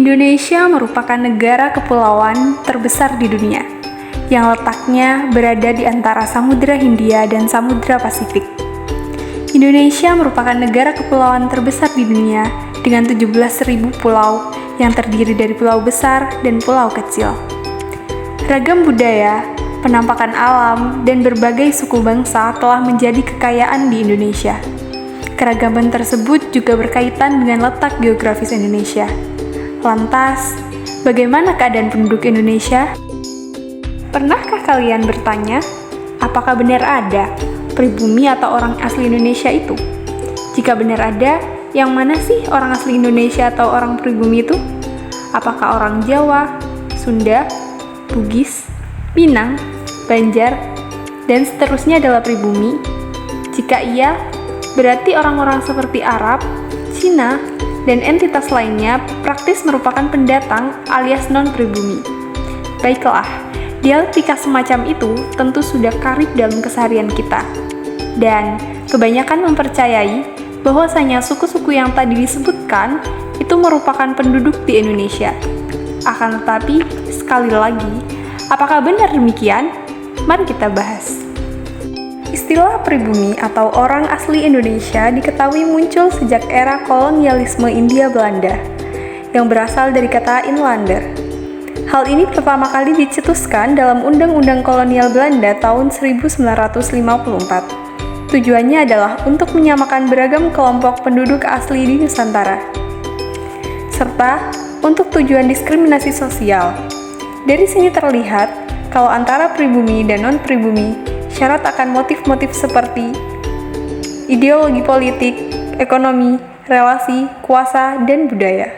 Indonesia merupakan negara kepulauan terbesar di dunia, yang letaknya berada di antara Samudra Hindia dan Samudra Pasifik. Indonesia merupakan negara kepulauan terbesar di dunia dengan 17.000 pulau yang terdiri dari pulau besar dan pulau kecil. Ragam budaya, penampakan alam, dan berbagai suku bangsa telah menjadi kekayaan di Indonesia. Keragaman tersebut juga berkaitan dengan letak geografis Indonesia. Lantas, bagaimana keadaan penduduk Indonesia? Pernahkah kalian bertanya, apakah benar ada pribumi atau orang asli Indonesia itu? Jika benar ada, yang mana sih orang asli Indonesia atau orang pribumi itu? Apakah orang Jawa, Sunda, Bugis, Minang, Banjar, dan seterusnya adalah pribumi? Jika iya, berarti orang-orang seperti Arab, Cina, dan entitas lainnya praktis merupakan pendatang alias non-pribumi. Baiklah, dialektika semacam itu tentu sudah karib dalam keseharian kita. Dan kebanyakan mempercayai bahwasanya suku-suku yang tadi disebutkan itu merupakan penduduk di Indonesia. Akan tetapi, sekali lagi, apakah benar demikian? Mari kita bahas. Istilah pribumi atau orang asli Indonesia diketahui muncul sejak era kolonialisme Hindia Belanda, yang berasal dari kata Inlander. Hal ini pertama kali dicetuskan dalam Undang-Undang Kolonial Belanda tahun 1954. Tujuannya adalah untuk menyamakan beragam kelompok penduduk asli di Nusantara, serta untuk tujuan diskriminasi sosial. Dari sini terlihat kalau antara pribumi dan non-pribumi syarat akan motif-motif seperti ideologi politik, ekonomi, relasi, kuasa, dan budaya.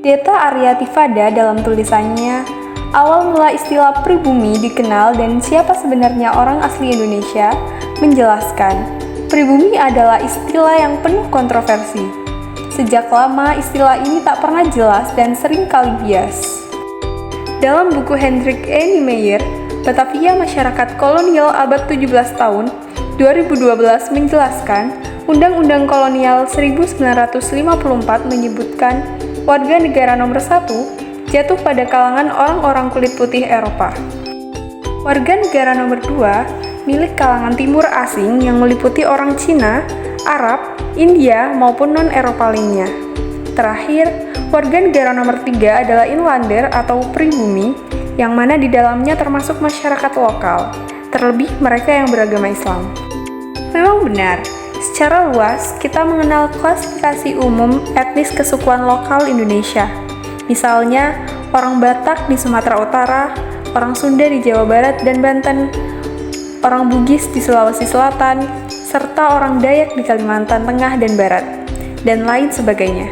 Deta Arya Tifada dalam tulisannya, awal mula istilah pribumi dikenal dan siapa sebenarnya orang asli Indonesia, menjelaskan, pribumi adalah istilah yang penuh kontroversi. Sejak lama istilah ini tak pernah jelas dan sering kali bias. Dalam buku Hendrik E. Niemeyer, Batavia Masyarakat Kolonial Abad 17 tahun 2012 menjelaskan, Undang-Undang Kolonial 1954 menyebutkan warga negara nomor 1 jatuh pada kalangan orang-orang kulit putih Eropa. Warga negara nomor 2 milik kalangan timur asing yang meliputi orang Cina, Arab, India, maupun non-Eropa lainnya. Terakhir, warga negara nomor 3 adalah inlander atau pribumi, yang mana di dalamnya termasuk masyarakat lokal, terlebih mereka yang beragama Islam. Memang benar, secara luas kita mengenal klasifikasi umum etnis kesukuan lokal Indonesia. Misalnya, orang Batak di Sumatera Utara, orang Sunda di Jawa Barat dan Banten, orang Bugis di Sulawesi Selatan, serta orang Dayak di Kalimantan Tengah dan Barat, dan lain sebagainya.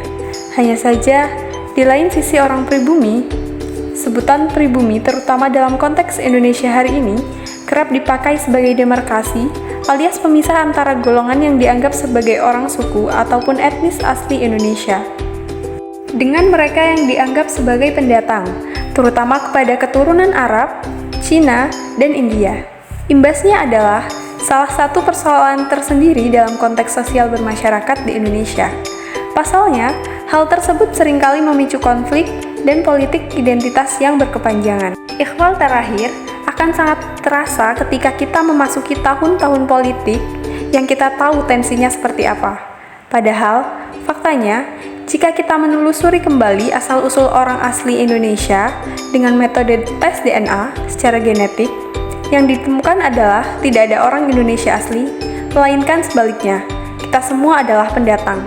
Hanya saja, di lain sisi orang pribumi, sebutan pribumi terutama dalam konteks Indonesia hari ini kerap dipakai sebagai demarkasi alias pemisah antara golongan yang dianggap sebagai orang suku ataupun etnis asli Indonesia dengan mereka yang dianggap sebagai pendatang, terutama kepada keturunan Arab, Cina, dan India. Imbasnya adalah salah satu persoalan tersendiri dalam konteks sosial bermasyarakat di Indonesia. Pasalnya, hal tersebut seringkali memicu konflik dan politik identitas yang berkepanjangan. Ikhwal terakhir akan sangat terasa ketika kita memasuki tahun-tahun politik yang kita tahu tensinya seperti apa. Padahal, faktanya, jika kita menelusuri kembali asal-usul orang asli Indonesia dengan metode tes DNA secara genetik, yang ditemukan adalah tidak ada orang Indonesia asli, melainkan sebaliknya, kita semua adalah pendatang.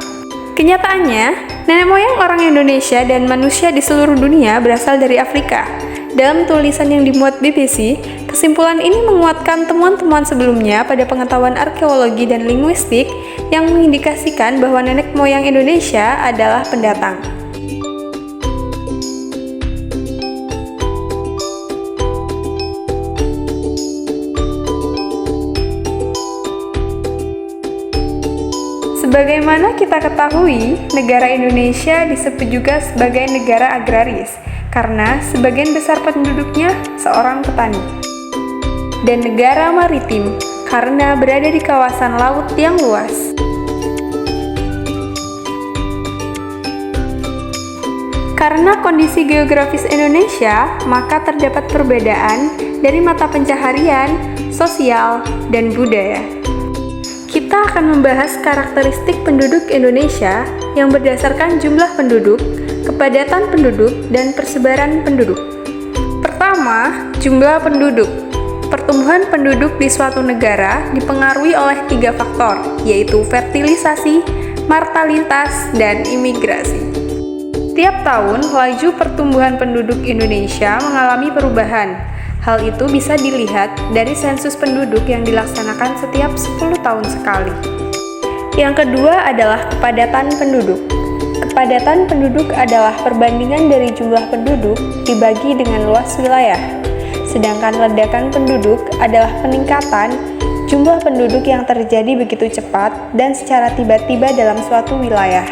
Kenyataannya, nenek moyang orang Indonesia dan manusia di seluruh dunia berasal dari Afrika. Dalam tulisan yang dimuat BBC, kesimpulan ini menguatkan temuan-temuan sebelumnya pada pengetahuan arkeologi dan linguistik yang mengindikasikan bahwa nenek moyang Indonesia adalah pendatang. Sebagaimana kita ketahui, negara Indonesia disebut juga sebagai negara agraris karena sebagian besar penduduknya seorang petani. Dan negara maritim karena berada di kawasan laut yang luas. Karena kondisi geografis Indonesia, maka terdapat perbedaan dari mata pencaharian, sosial, dan budaya. Kita akan membahas karakteristik penduduk Indonesia yang berdasarkan jumlah penduduk, kepadatan penduduk, dan persebaran penduduk. Pertama, jumlah penduduk. Pertumbuhan penduduk di suatu negara dipengaruhi oleh 3 faktor, yaitu fertilisasi, mortalitas, dan imigrasi. Tiap tahun, laju pertumbuhan penduduk Indonesia mengalami perubahan. Hal itu bisa dilihat dari sensus penduduk yang dilaksanakan setiap 10 tahun sekali. Yang kedua adalah kepadatan penduduk. Kepadatan penduduk adalah perbandingan dari jumlah penduduk dibagi dengan luas wilayah. Sedangkan ledakan penduduk adalah peningkatan jumlah penduduk yang terjadi begitu cepat dan secara tiba-tiba dalam suatu wilayah.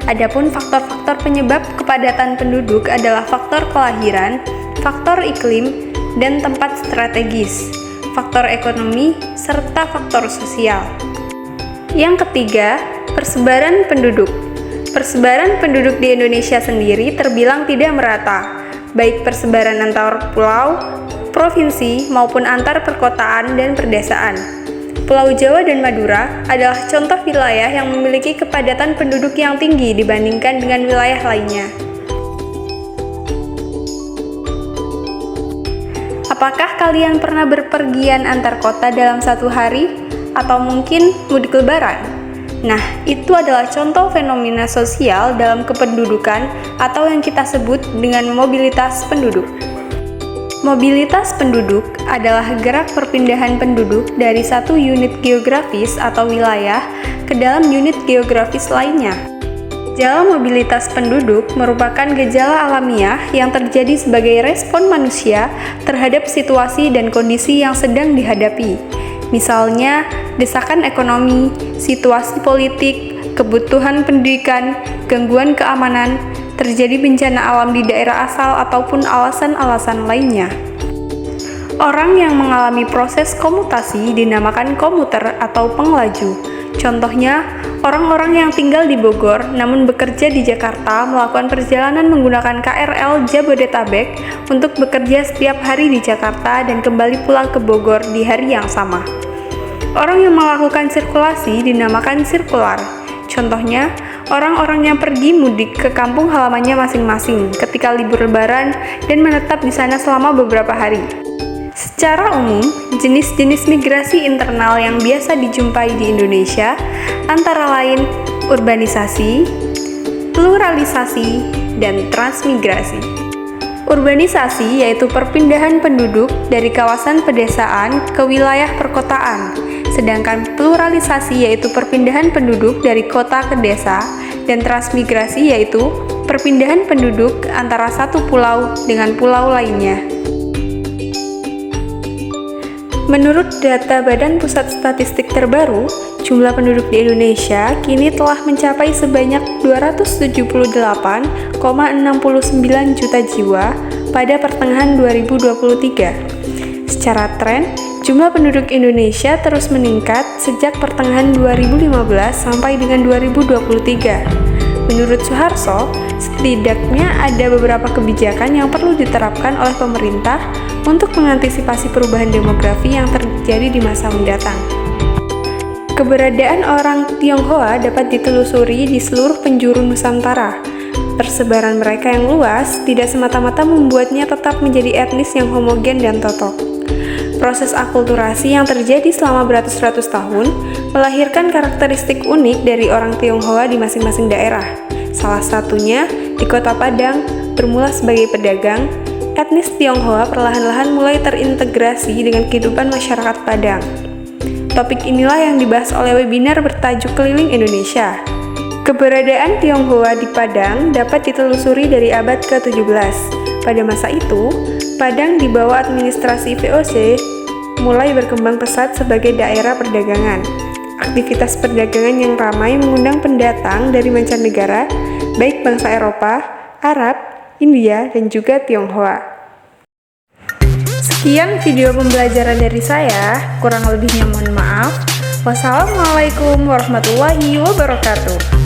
Adapun faktor-faktor penyebab kepadatan penduduk adalah faktor kelahiran, faktor iklim, dan tempat strategis, faktor ekonomi, serta faktor sosial. Yang ketiga, persebaran penduduk. Persebaran penduduk di Indonesia sendiri terbilang tidak merata, baik persebaran antar pulau, provinsi, maupun antar perkotaan dan perdesaan. Pulau Jawa dan Madura adalah contoh wilayah yang memiliki kepadatan penduduk yang tinggi dibandingkan dengan wilayah lainnya. Apakah kalian pernah berpergian antar kota dalam satu hari? Atau mungkin mudik lebaran? Nah, itu adalah contoh fenomena sosial dalam kependudukan atau yang kita sebut dengan mobilitas penduduk. Mobilitas penduduk adalah gerak perpindahan penduduk dari satu unit geografis atau wilayah ke dalam unit geografis lainnya. Gejala mobilitas penduduk merupakan gejala alamiah yang terjadi sebagai respon manusia terhadap situasi dan kondisi yang sedang dihadapi. Misalnya, desakan ekonomi, situasi politik, kebutuhan pendidikan, gangguan keamanan, terjadi bencana alam di daerah asal ataupun alasan-alasan lainnya. Orang yang mengalami proses komutasi dinamakan komuter atau pengelaju. Contohnya, orang-orang yang tinggal di Bogor namun bekerja di Jakarta melakukan perjalanan menggunakan KRL Jabodetabek untuk bekerja setiap hari di Jakarta dan kembali pulang ke Bogor di hari yang sama. Orang yang melakukan sirkulasi dinamakan sirkular. Contohnya, orang-orang yang pergi mudik ke kampung halamannya masing-masing ketika libur lebaran dan menetap di sana selama beberapa hari. Secara umum, jenis-jenis migrasi internal yang biasa dijumpai di Indonesia antara lain urbanisasi, pluralisasi, dan transmigrasi. Urbanisasi yaitu perpindahan penduduk dari kawasan pedesaan ke wilayah perkotaan, sedangkan pluralisasi yaitu perpindahan penduduk dari kota ke desa, dan transmigrasi yaitu perpindahan penduduk antara satu pulau dengan pulau lainnya. Menurut data Badan Pusat Statistik terbaru, jumlah penduduk di Indonesia kini telah mencapai sebanyak 278,69 juta jiwa pada pertengahan 2023. Secara tren, jumlah penduduk Indonesia terus meningkat sejak pertengahan 2015 sampai dengan 2023. Menurut Suharso, setidaknya ada beberapa kebijakan yang perlu diterapkan oleh pemerintah untuk mengantisipasi perubahan demografi yang terjadi di masa mendatang. Keberadaan orang Tionghoa dapat ditelusuri di seluruh penjuru Nusantara. Persebaran mereka yang luas tidak semata-mata membuatnya tetap menjadi etnis yang homogen dan totok. Proses akulturasi yang terjadi selama beratus-ratus tahun melahirkan karakteristik unik dari orang Tionghoa di masing-masing daerah. Salah satunya di Kota Padang, bermula sebagai pedagang, etnis Tionghoa perlahan-lahan mulai terintegrasi dengan kehidupan masyarakat Padang. Topik inilah yang dibahas oleh webinar bertajuk Keliling Indonesia. Keberadaan Tionghoa di Padang dapat ditelusuri dari abad ke-17. Pada masa itu, Padang di bawah administrasi VOC mulai berkembang pesat sebagai daerah perdagangan. Aktivitas perdagangan yang ramai mengundang pendatang dari mancanegara, baik bangsa Eropa, Arab, India, dan juga Tionghoa. Sekian video pembelajaran dari saya, kurang lebihnya mohon maaf. Wassalamualaikum warahmatullahi wabarakatuh.